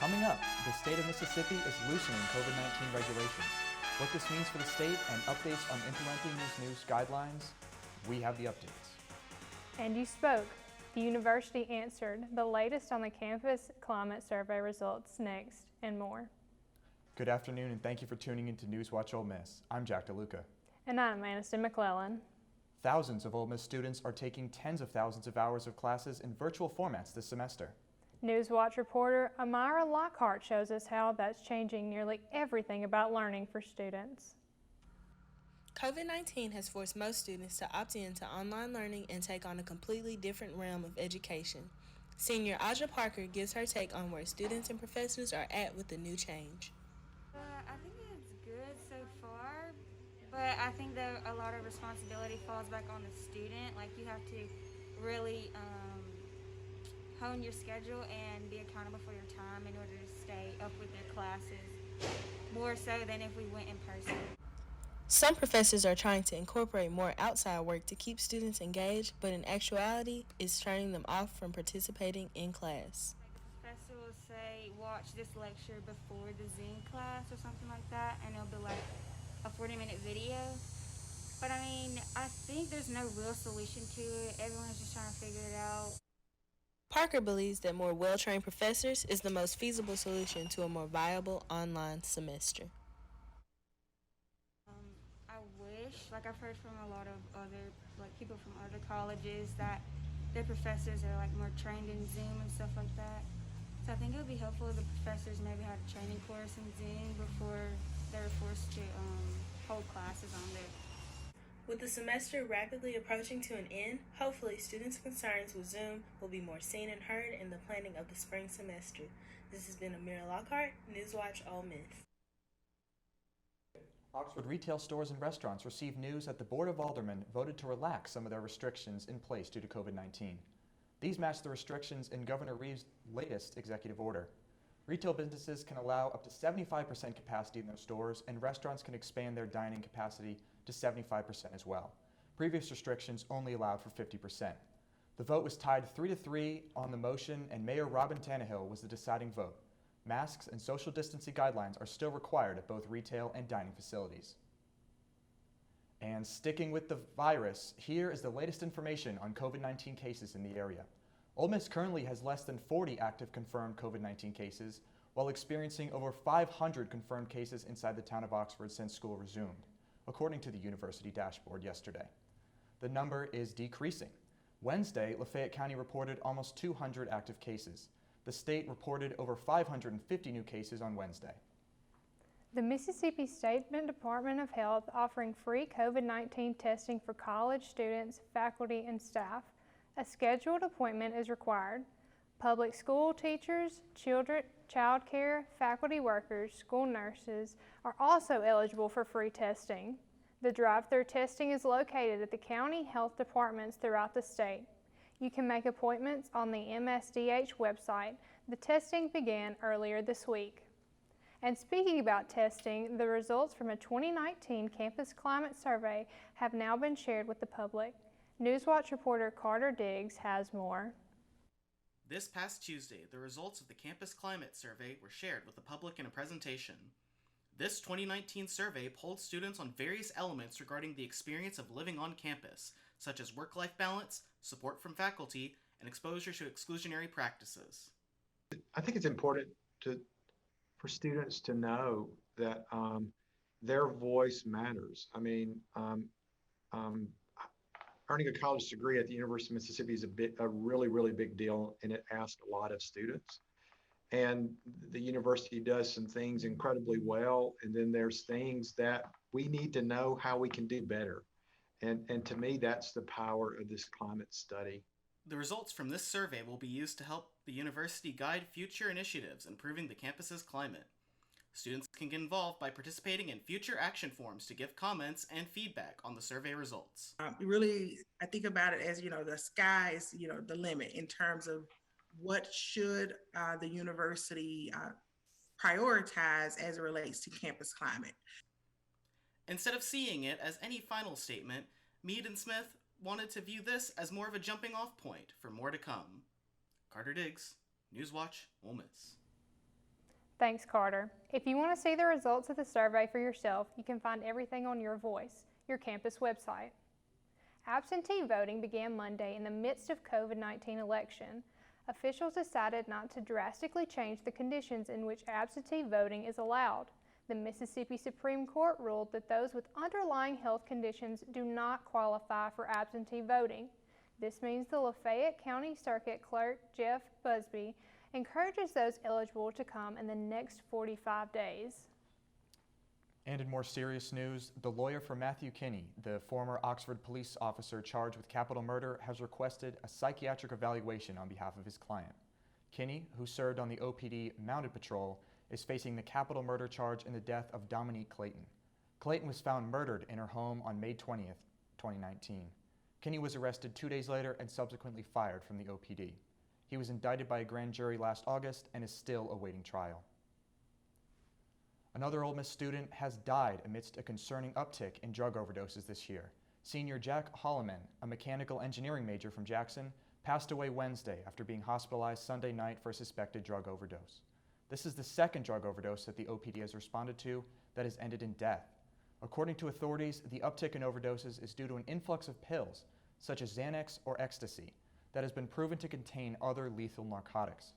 Coming up, the state of Mississippi is loosening COVID-19 regulations. What this means for the state and updates on implementing these new guidelines, we have the updates. And you spoke. The university answered. The latest on the campus climate survey results next, and more. Good afternoon, and thank you for tuning in to Newswatch Ole Miss. I'm Jack DeLuca. And I'm McClellan. Thousands of Ole Miss students are taking tens of thousands of hours of classes in virtual formats this semester. Newswatch reporter Amira Lockhart shows us how that's changing nearly everything about learning for students. COVID-19 has forced most students to opt into online learning and take on a completely different realm of education. Senior Aja Parker gives her take on where students and professors are at with the new change. I think it's good so far, but I think that a lot of responsibility falls back on the student. Like, you have to really hone your schedule and be accountable for your time in order to stay up with your classes, more so than if we went in person. Some professors are trying to incorporate more outside work to keep students engaged, but in actuality, it's turning them off from participating in class. The professor will say, watch this lecture before the Zoom class or something like that, and it'll be like a 40-minute video. But I mean, I think there's no real solution to it. Everyone's just trying to figure it out. Parker believes that more well-trained professors is the most feasible solution to a more viable online semester. I wish, like I've heard from a lot of other people from other colleges, that their professors are more trained in Zoom and stuff like that. So I think it would be helpful if the professors maybe had a training course in Zoom before they're forced to hold classes on there. With the semester rapidly approaching to an end, hopefully students' concerns with Zoom will be more seen and heard in the planning of the spring semester. This has been Amira Lockhart, Newswatch Ole Miss. Oxford retail stores and restaurants received news that the Board of Aldermen voted to relax some of their restrictions in place due to COVID-19. These match the restrictions in Governor Reeves' latest executive order. Retail businesses can allow up to 75% capacity in their stores, and restaurants can expand their dining capacity to 75% as well. Previous restrictions only allowed for 50%. The vote was tied 3-3 on the motion, and Mayor Robin Tannehill was the deciding vote. Masks and social distancing guidelines are still required at both retail and dining facilities. And sticking with the virus, here is the latest information on COVID-19 cases in the area. Ole Miss currently has less than 40 active confirmed COVID-19 cases, while experiencing over 500 confirmed cases inside the town of Oxford since school resumed, according to the university dashboard yesterday. The number is decreasing. Wednesday, Lafayette County reported almost 200 active cases. The state reported over 550 new cases on Wednesday. The Mississippi State Department of Health offering free COVID-19 testing for college students, faculty, and staff. A scheduled appointment is required. Public school teachers, child care, faculty workers, school nurses are also eligible for free testing. The drive-through testing is located at the county health departments throughout the state. You can make appointments on the MSDH website. The testing began earlier this week. And speaking about testing, the results from a 2019 campus climate survey have now been shared with the public. Newswatch reporter Carter Diggs has more. This past Tuesday, the results of the Campus Climate Survey were shared with the public in a presentation. This 2019 survey polled students on various elements regarding the experience of living on campus, such as work-life balance, support from faculty, and exposure to exclusionary practices. I think it's important for students to know that their voice matters. I mean, earning a college degree at the University of Mississippi is a really, really big deal, and it asks a lot of students. And the university does some things incredibly well, and then there's things that we need to know how we can do better. And to me, that's the power of this climate study. The results from this survey will be used to help the university guide future initiatives improving the campus's climate. Students can get involved by participating in future action forums to give comments and feedback on the survey results. Really, I think about it as, the sky is, the limit in terms of what should the university prioritize as it relates to campus climate. Instead of seeing it as any final statement, Mead and Smith wanted to view this as more of a jumping off point for more to come. Carter Diggs, Newswatch, Ole Miss. Thanks, Carter. If you want to see the results of the survey for yourself, you can find everything on Your Voice, your campus website. Absentee voting began Monday in the midst of COVID-19 election. Officials decided not to drastically change the conditions in which absentee voting is allowed. The Mississippi Supreme Court ruled that those with underlying health conditions do not qualify for absentee voting. This means the Lafayette County Circuit Clerk Jeff Busby encourages those eligible to come in the next 45 days. And in more serious news, the lawyer for Matthew Kinney, the former Oxford police officer charged with capital murder, has requested a psychiatric evaluation on behalf of his client. Kinney, who served on the OPD Mounted Patrol, is facing the capital murder charge in the death of Dominique Clayton. Clayton was found murdered in her home on May 20th, 2019. Kinney was arrested 2 days later and subsequently fired from the OPD. He was indicted by a grand jury last August and is still awaiting trial. Another Ole Miss student has died amidst a concerning uptick in drug overdoses this year. Senior Jack Holloman, a mechanical engineering major from Jackson, passed away Wednesday after being hospitalized Sunday night for a suspected drug overdose. This is the second drug overdose that the OPD has responded to that has ended in death. According to authorities, the uptick in overdoses is due to an influx of pills, such as Xanax or ecstasy, that has been proven to contain other lethal narcotics.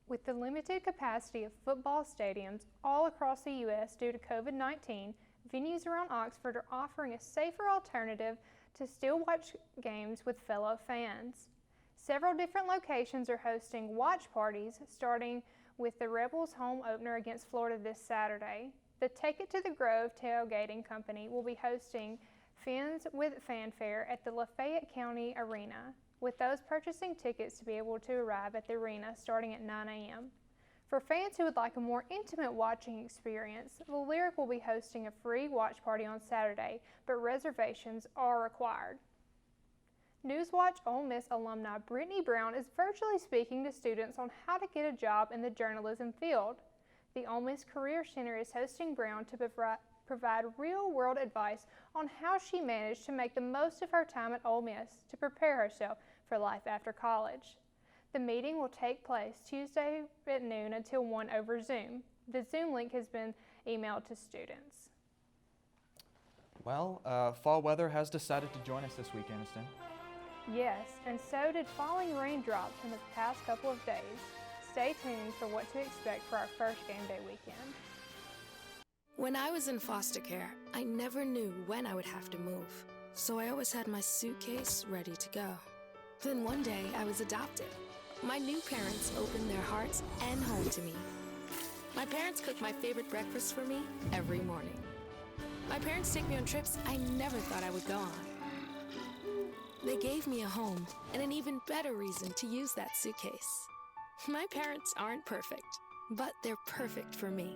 With the limited capacity of football stadiums all across the U.S. due to COVID-19, venues around Oxford are offering a safer alternative to still watch games with fellow fans. Several different locations are hosting watch parties, starting with the Rebels home opener against Florida this Saturday. The Take It to the Grove Tailgating Company will be hosting Fins with Fanfare at the Lafayette County Arena, with those purchasing tickets to be able to arrive at the arena starting at 9 a.m. For fans who would like a more intimate watching experience, the Lyric will be hosting a free watch party on Saturday, but reservations are required. Newswatch Ole Miss alumni Brittany Brown is virtually speaking to students on how to get a job in the journalism field. The Ole Miss Career Center is hosting Brown to provide real-world advice on how she managed to make the most of her time at Ole Miss to prepare herself for life after college. The meeting will take place Tuesday at noon until 1 over Zoom. The Zoom link has been emailed to students. Well, fall weather has decided to join us this week, Aniston. Yes, and so did falling raindrops in the past couple of days. Stay tuned for what to expect for our first game day weekend. When I was in foster care, I never knew when I would have to move, so I always had my suitcase ready to go. Then one day, I was adopted. My new parents opened their hearts and home to me. My parents cook my favorite breakfast for me every morning. My parents take me on trips I never thought I would go on. They gave me a home and an even better reason to use that suitcase. My parents aren't perfect, but they're perfect for me.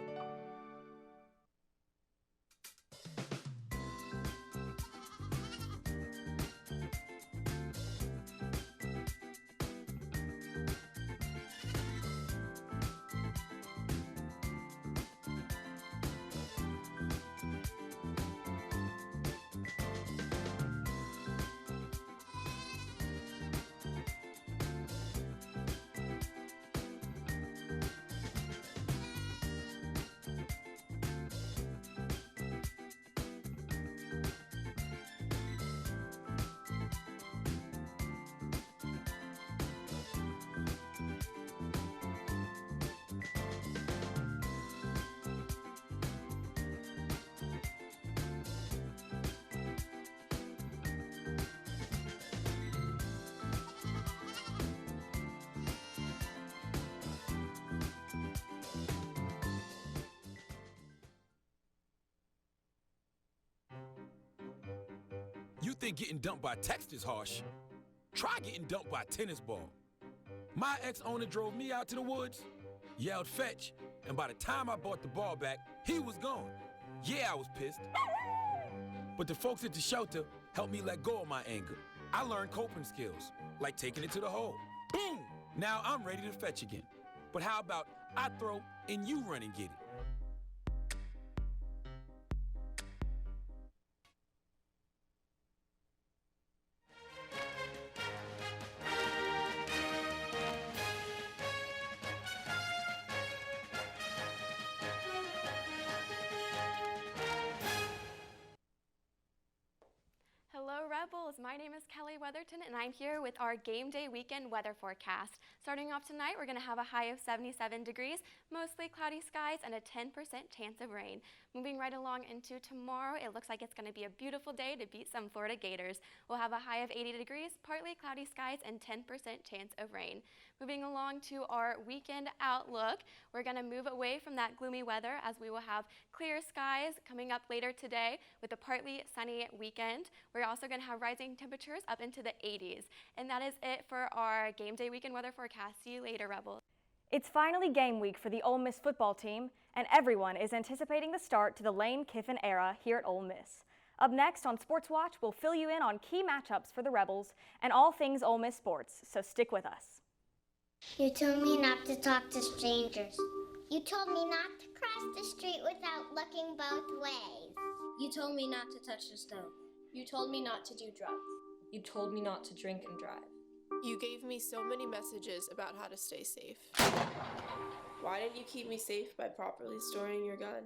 You think getting dumped by text is harsh? Try getting dumped by a tennis ball. My ex-owner drove me out to the woods, yelled fetch, and by the time I brought the ball back, he was gone. Yeah, I was pissed. But the folks at the shelter helped me let go of my anger. I learned coping skills, like taking it to the hole. Boom! Now I'm ready to fetch again. But how about I throw and you run and get it? My name is Kelly Weatherton, and I'm here with our game day weekend weather forecast. Starting off tonight, we're going to have a high of 77 degrees, mostly cloudy skies, and a 10% chance of rain. Moving right along into tomorrow, it looks like it's going to be a beautiful day to beat some Florida Gators. We'll have a high of 80 degrees, partly cloudy skies, and 10% chance of rain. Moving along to our weekend outlook, we're going to move away from that gloomy weather as we will have clear skies coming up later today with a partly sunny weekend. We're also going to have rising temperatures up into the 80s. And that is it for our game day weekend weather forecast. See you later, Rebels. It's finally game week for the Ole Miss football team, and everyone is anticipating the start to the Lane Kiffin era here at Ole Miss. Up next on Sports Watch, we'll fill you in on key matchups for the Rebels and all things Ole Miss sports, so stick with us. You told me not to talk to strangers. You told me not to cross the street without looking both ways. You told me not to touch the stove. You told me not to do drugs. You told me not to drink and drive. You gave me so many messages about how to stay safe. Why didn't you keep me safe by properly storing your gun?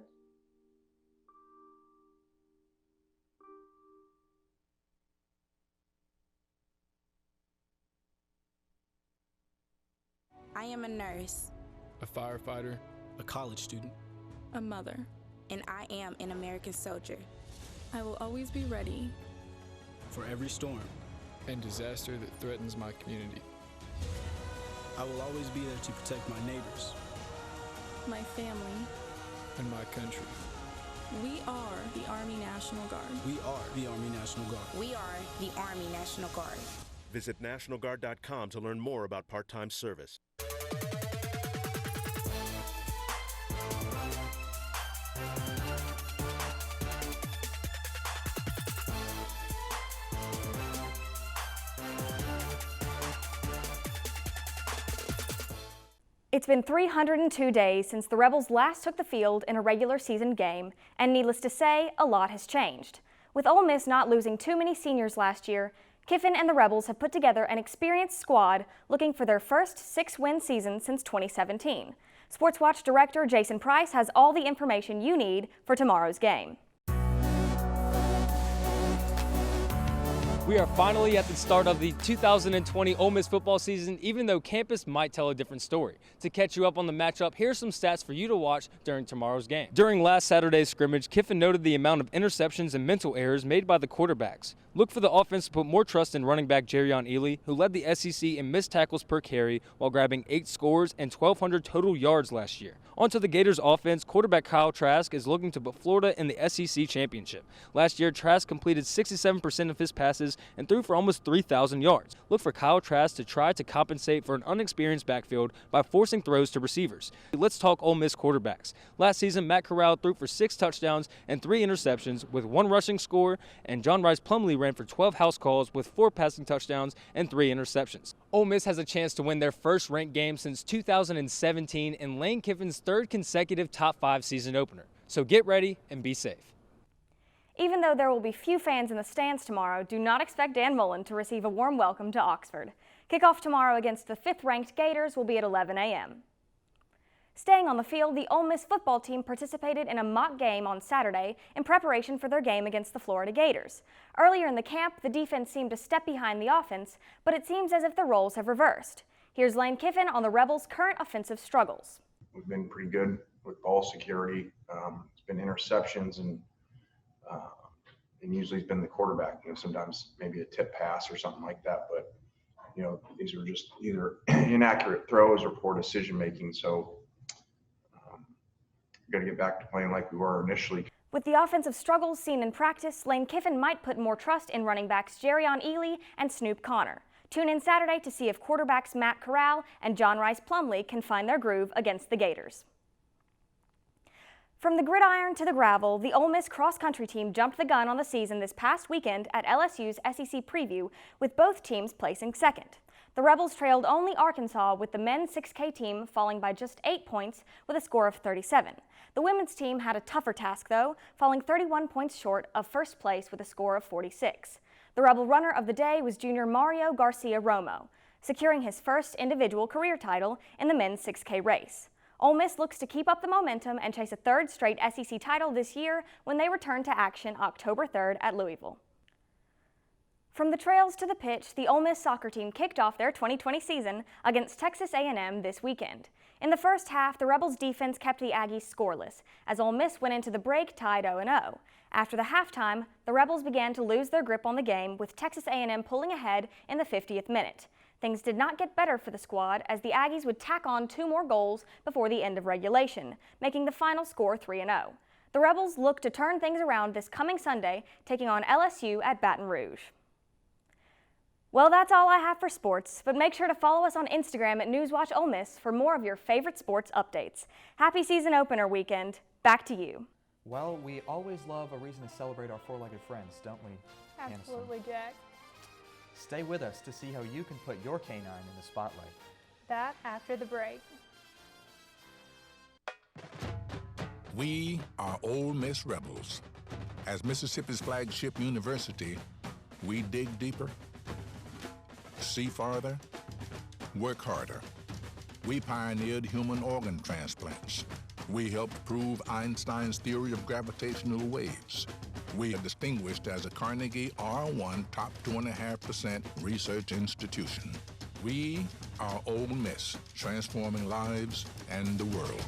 I am a nurse, a firefighter, a college student, a mother, and I am an American soldier. I will always be ready for every storm and disaster that threatens my community. I will always be there to protect my neighbors, my family, and my country. We are the Army National Guard. We are the Army National Guard. We are the Army National Guard. Visit nationalguard.com to learn more about part-time service. It's been 302 days since the Rebels last took the field in a regular season game, and needless to say, a lot has changed. With Ole Miss not losing too many seniors last year, Kiffin and the Rebels have put together an experienced squad looking for their first 6-win season since 2017. Sports Watch director Jason Price has all the information you need for tomorrow's game. We are finally at the start of the 2020 Ole Miss football season, even though campus might tell a different story. To catch you up on the matchup, here's some stats for you to watch during tomorrow's game. During last Saturday's scrimmage, Kiffin noted the amount of interceptions and mental errors made by the quarterbacks. Look for the offense to put more trust in running back Jerrion Ely, who led the SEC in missed tackles per carry while grabbing 8 scores and 1,200 total yards last year. Onto the Gators offense, quarterback Kyle Trask is looking to put Florida in the SEC championship. Last year, Trask completed 67% of his passes and threw for almost 3,000 yards. Look for Kyle Trask to try to compensate for an unexperienced backfield by forcing throws to receivers. Let's talk Ole Miss quarterbacks. Last season, Matt Corral threw for 6 touchdowns and 3 interceptions with 1 rushing score, and John Rice Plumlee ran for 12 house calls with 4 passing touchdowns and 3 interceptions. Ole Miss has a chance to win their first ranked game since 2017 in Lane Kiffin's 3rd consecutive top 5 season opener. So get ready and be safe. Even though there will be few fans in the stands tomorrow, do not expect Dan Mullen to receive a warm welcome to Oxford. Kickoff tomorrow against the 5th-ranked Gators will be at 11 a.m. Staying on the field, the Ole Miss football team participated in a mock game on Saturday in preparation for their game against the Florida Gators. Earlier in the camp, the defense seemed to step behind the offense, but it seems as if the roles have reversed. Here's Lane Kiffin on the Rebels' current offensive struggles. We've been pretty good with ball security. It's been interceptions and usually it's been the quarterback, sometimes maybe a tip pass or something like that. But, these are just either inaccurate throws or poor decision making. So we've got to get back to playing like we were initially. With the offensive struggles seen in practice, Lane Kiffin might put more trust in running backs Jerrion Ely and Snoop Connor. Tune in Saturday to see if quarterbacks Matt Corral and John Rice Plumlee can find their groove against the Gators. From the gridiron to the gravel, the Ole Miss cross-country team jumped the gun on the season this past weekend at LSU's SEC preview, with both teams placing second. The Rebels trailed only Arkansas, with the men's 6K team falling by just 8 points with a score of 37. The women's team had a tougher task, though, falling 31 points short of first place with a score of 46. The Rebel runner of the day was junior Mario Garcia Romo, securing his first individual career title in the men's 6K race. Ole Miss looks to keep up the momentum and chase a 3rd straight SEC title this year when they return to action October 3rd at Louisville. From the trails to the pitch, the Ole Miss soccer team kicked off their 2020 season against Texas A&M this weekend. In the first half, the Rebels' defense kept the Aggies scoreless, as Ole Miss went into the break tied 0-0. After the halftime, the Rebels began to lose their grip on the game, with Texas A&M pulling ahead in the 50th minute. Things did not get better for the squad, as the Aggies would tack on 2 more goals before the end of regulation, making the final score 3-0. The Rebels look to turn things around this coming Sunday, taking on LSU at Baton Rouge. Well, that's all I have for sports, but make sure to follow us on Instagram at Newswatch Ole Miss for more of your favorite sports updates. Happy season opener weekend. Back to you. Well, we always love a reason to celebrate our four-legged friends, don't we, Absolutely, Aniston? Jack. Stay with us to see how you can put your canine in the spotlight. That after the break. We are Ole Miss Rebels. As Mississippi's flagship university, we dig deeper, see farther, work harder. We pioneered human organ transplants. We helped prove Einstein's theory of gravitational waves. We are distinguished as a Carnegie R1 top 2.5% research institution. We are Ole Miss, transforming lives and the world.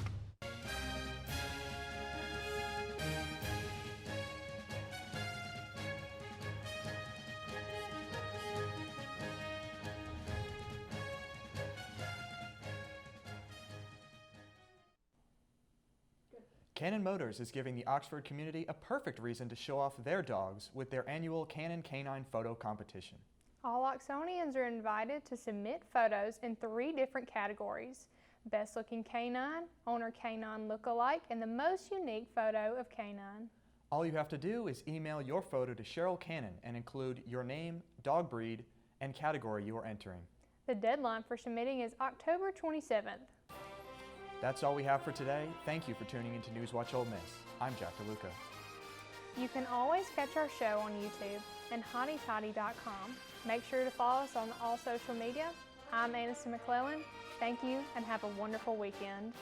Cannon Motors is giving the Oxford community a perfect reason to show off their dogs with their annual Cannon Canine Photo Competition. All Oxonians are invited to submit photos in 3 different categories: best looking canine, owner canine look-alike, and the most unique photo of canine. All you have to do is email your photo to Cheryl Cannon and include your name, dog breed, and category you are entering. The deadline for submitting is October 27th. That's all we have for today. Thank you for tuning into Newswatch Ole Miss. I'm Jack DeLuca. You can always catch our show on YouTube and HottyToddy.com. Make sure to follow us on all social media. I'm ANISTON McClellan. Thank you and have a wonderful weekend.